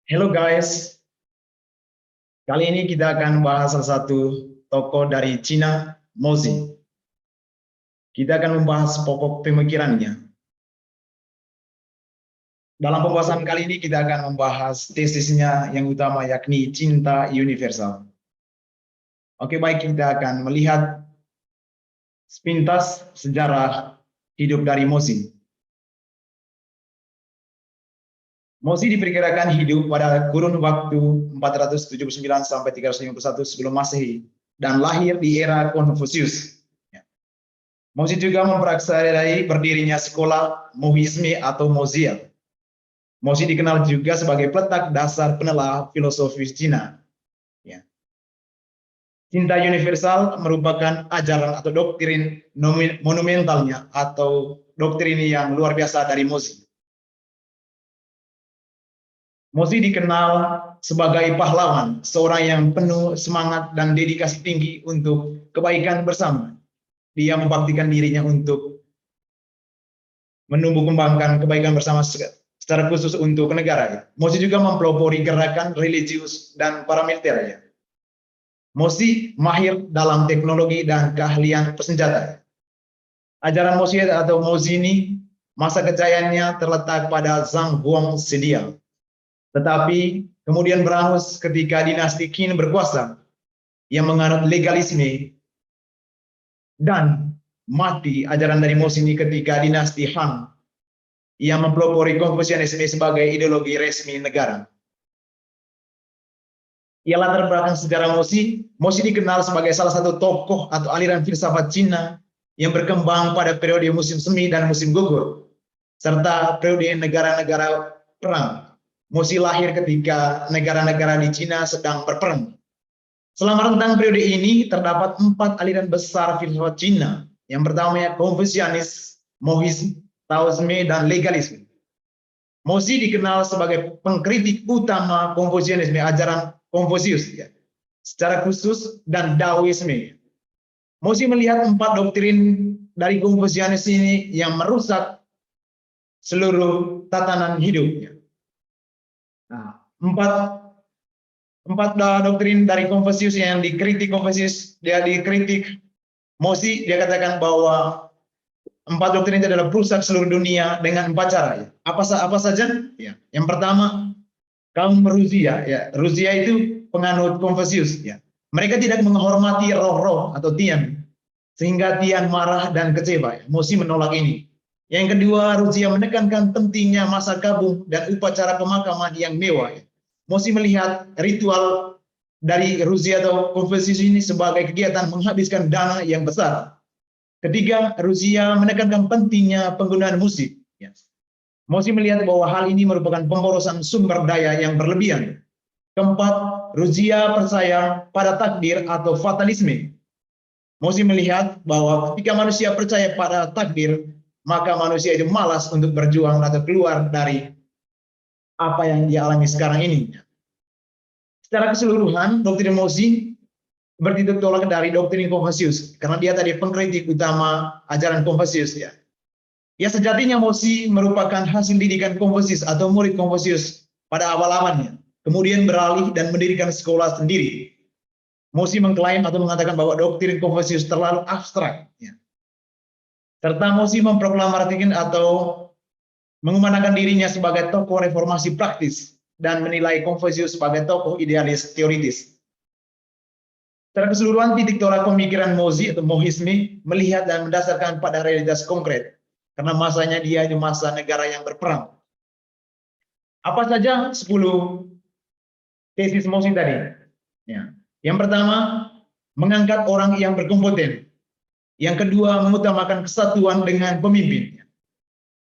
Hello guys, kali ini kita akan bahas salah satu tokoh dari Cina, Mozi. Kita akan membahas pokok pemikirannya. Dalam pembahasan kali ini kita akan membahas tesisnya yang utama yakni cinta universal. Oke, baik, kita akan melihat sepintas sejarah hidup dari Mozi. Mozi diperkirakan hidup pada kurun waktu 479 sampai 351 sebelum Masehi dan lahir di era Konfusius. Mozi juga memperaksarai berdirinya sekolah Mohisme atau Mozia. Mozi dikenal juga sebagai peletak dasar penelah filosofis Cina. Ya. Cinta universal merupakan ajaran atau doktrin monumentalnya atau doktrin yang luar biasa dari Mozi. Mozi dikenal sebagai pahlawan, seorang yang penuh semangat dan dedikasi tinggi untuk kebaikan bersama. Dia membaktikan dirinya untuk menumbuh kembangkan kebaikan bersama secara khusus untuk negara. Mozi juga mempelopori gerakan religius dan paramiliter. Mozi mahir dalam teknologi dan keahlian persenjataan. Ajaran Mozi atau Mozi ini masa kejayaannya terletak pada Zhang Guang Sedia. Tetapi kemudian berangus ketika dinasti Qin berkuasa yang menganut legalisme dan mati ajaran dari Mozi ini ketika dinasti Han yang mempelopori Konfusianisme sebagai ideologi resmi negara. Ia latar belakang sejarah Mozi. Mozi dikenal sebagai salah satu tokoh atau aliran filsafat Cina yang berkembang pada periode musim semi dan musim gugur, serta periode negara-negara perang. Mozi lahir ketika negara-negara di Cina sedang berperang. Selama rentang periode ini terdapat 4 aliran besar filsafat Cina. Yang pertama ya Konfusianis, Mohisme, Taoisme, dan legalisme. Mozi dikenal sebagai pengkritik utama Konfusianisme, ajaran Konfusius, ya, secara khusus, dan Daoisme. Mozi melihat 4 doktrin dari Konfusianis ini yang merusak seluruh tatanan hidupnya. Nah, empat doktrin dari Konfusius yang dikritik Konfusius, dia dikritik Mozi, dia katakan bahwa 4 doktrin itu adalah merusak seluruh dunia dengan 4 cara. Ya. Apa saja? Ya. Yang pertama, kaum Ruzia. Ya. Ruzia itu penganut Konfusius. Ya. Mereka tidak menghormati roh-roh atau Tian, sehingga Tian marah dan kecewa. Ya. Mozi menolak ini. Yang kedua, Ruzia menekankan pentingnya masa kabung dan upacara pemakaman yang mewah. Ya. Mozi melihat ritual dari Ruzia atau Konfusius ini sebagai kegiatan menghabiskan dana yang besar. Ketiga, Ruzia menekankan pentingnya penggunaan musik. Mozi melihat bahwa hal ini merupakan pemborosan sumber daya yang berlebihan. Keempat, Ruzia percaya pada takdir atau fatalisme. Mozi melihat bahwa ketika manusia percaya pada takdir, maka manusia itu malas untuk berjuang atau keluar dari apa yang dia alami sekarang ini. Secara keseluruhan, doktrin Mozi bertitik tolak dari doktrin Konfusius, karena dia tadi pengkritik utama ajaran Konfusius. Ya, sejatinya Mozi merupakan hasil didikan Konfusius atau murid Konfusius pada awal-awalnya, kemudian beralih dan mendirikan sekolah sendiri. Mozi mengklaim atau mengatakan bahwa doktrin Konfusius terlalu abstrak. Ya. Serta Mozi memproklamasikan atau mengumandangkan dirinya sebagai tokoh reformasi praktis dan menilai Konfusius sebagai tokoh idealis teoritis. Secara keseluruhan, titik tolak pemikiran Mozi atau Mohisme melihat dan mendasarkan pada realitas konkret, karena masanya dia di masa negara yang berperang. Apa saja 10 tesis Mozi tadi? Ya. Yang pertama, mengangkat orang yang berkompeten. Yang kedua, mengutamakan kesatuan dengan pemimpin.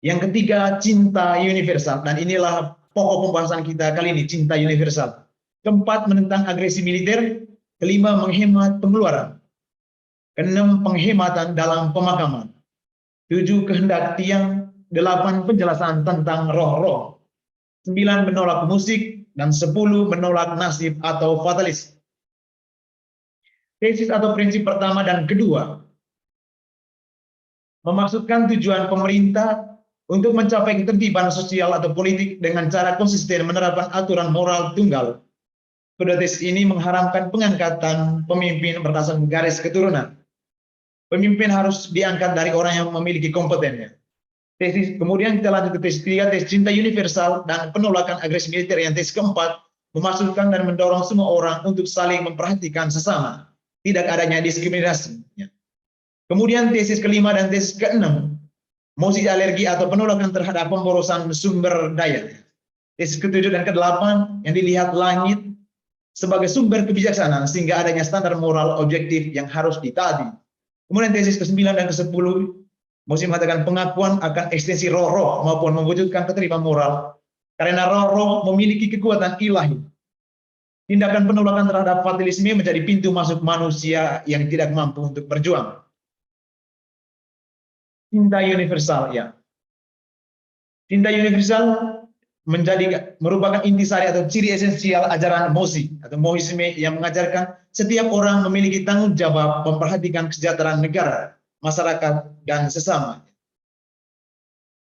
Yang ketiga, cinta universal. Dan inilah pokok pembahasan kita kali ini, cinta universal. Keempat, menentang agresi militer. Kelima, menghemat pengeluaran. Keenam, penghematan dalam pemakaman. 7, kehendak tiang. 8, penjelasan tentang roh-roh. 9, menolak musik. Dan 10, menolak nasib atau fatalis. Tesis atau prinsip pertama dan kedua memaksudkan tujuan pemerintah Untuk mencapai ketertiban sosial atau politik dengan cara konsisten menerapkan aturan moral tunggal, kedua tesis ini mengharamkan pengangkatan pemimpin berdasarkan garis keturunan. Pemimpin harus diangkat dari orang yang memiliki kompetennya. Kemudian kita lanjut ke tesis 3, tesis cinta universal dan penolakan agresi militer. Yang tesis keempat, memasukkan dan mendorong semua orang untuk saling memperhatikan sesama, tidak adanya diskriminasi. Kemudian tesis kelima dan tesis keenam, mosi alergi atau penolakan terhadap pemborosan sumber daya. Tesis ketujuh dan kedelapan, yang dilihat langit sebagai sumber kebijaksanaan sehingga adanya standar moral objektif yang harus ditaati. Kemudian tesis ke-9 dan ke-10, mosi mengatakan pengakuan akan ekstensi roh-roh maupun mewujudkan ketertiban moral karena roh-roh memiliki kekuatan ilahi. Tindakan penolakan terhadap fatalisme menjadi pintu masuk manusia yang tidak mampu untuk berjuang. Cinta universal, ya. Cinta universal merupakan intisari atau ciri esensial ajaran mosi atau mohisme yang mengajarkan setiap orang memiliki tanggung jawab memperhatikan kesejahteraan negara, masyarakat, dan sesama.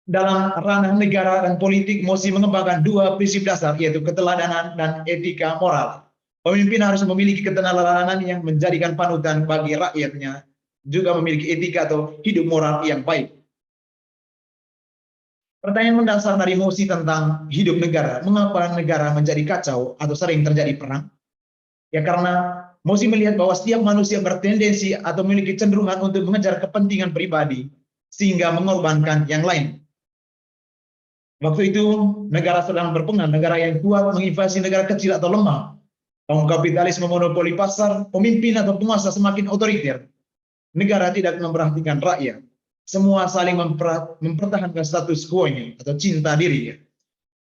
Dalam ranah negara dan politik, mosi mengembangkan dua prinsip dasar, yaitu keteladanan dan etika moral. Pemimpin harus memiliki keteladanan yang menjadikan panutan bagi rakyatnya, juga memiliki etika atau hidup moral yang baik. Pertanyaan mendasar dari mosi tentang hidup negara, mengapa negara menjadi kacau atau sering terjadi perang? Ya karena mosi melihat bahwa setiap manusia bertendensi atau memiliki cenderungan untuk mengejar kepentingan pribadi, sehingga mengorbankan yang lain. Waktu itu negara sedang berperang, negara yang kuat menginvasi negara kecil atau lemah. Kaum kapitalis memonopoli pasar, pemimpin atau penguasa semakin otoriter. Negara tidak memperhatikan rakyat. Semua saling mempertahankan status quo-nya atau cinta diri.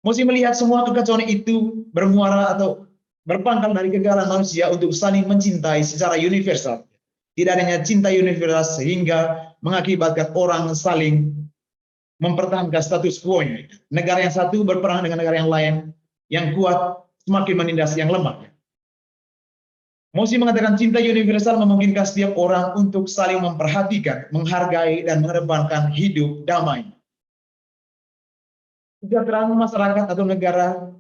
Mosi melihat semua kekacauan itu bermuara atau berpangkal dari kegagalan manusia untuk saling mencintai secara universal. Tidak adanya cinta universal sehingga mengakibatkan orang saling mempertahankan status quo-nya. Negara yang satu berperang dengan negara yang lain, yang kuat semakin menindas yang lemah. Mosi mengatakan cinta universal memungkinkan setiap orang untuk saling memperhatikan, menghargai, dan mengedepankan hidup damai. Kesejahteraan masyarakat atau negara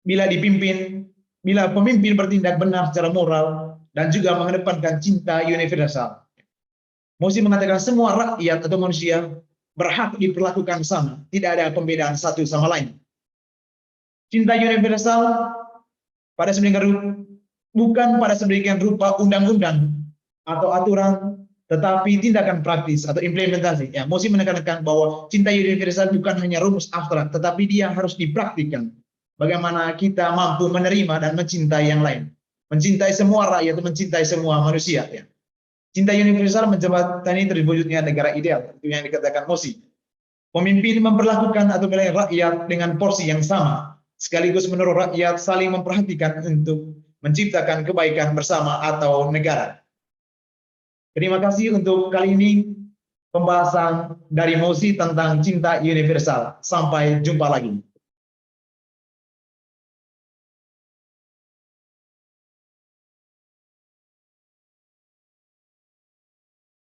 bila pemimpin bertindak benar secara moral dan juga mengedepankan cinta universal. Mosi mengatakan semua rakyat atau manusia berhak diperlakukan sama, tidak ada pembedaan satu sama lain. Cinta universal bukan pada sedemikian rupa undang-undang atau aturan, tetapi tindakan praktis atau implementasi. Ya, Mosi menekankan bahwa cinta universal bukan hanya rumus abstrak, tetapi dia harus dipraktikkan. Bagaimana kita mampu menerima dan mencintai yang lain, mencintai semua rakyat, mencintai semua manusia. Ya. Cinta universal menjembatani terwujudnya negara ideal, itu yang dikatakan Mosi. Pemimpin memperlakukan atau melayani rakyat dengan porsi yang sama, sekaligus menurut rakyat saling memperhatikan untuk menciptakan kebaikan bersama atau negara. Terima kasih untuk kali ini pembahasan dari Mosi tentang cinta universal. Sampai jumpa lagi.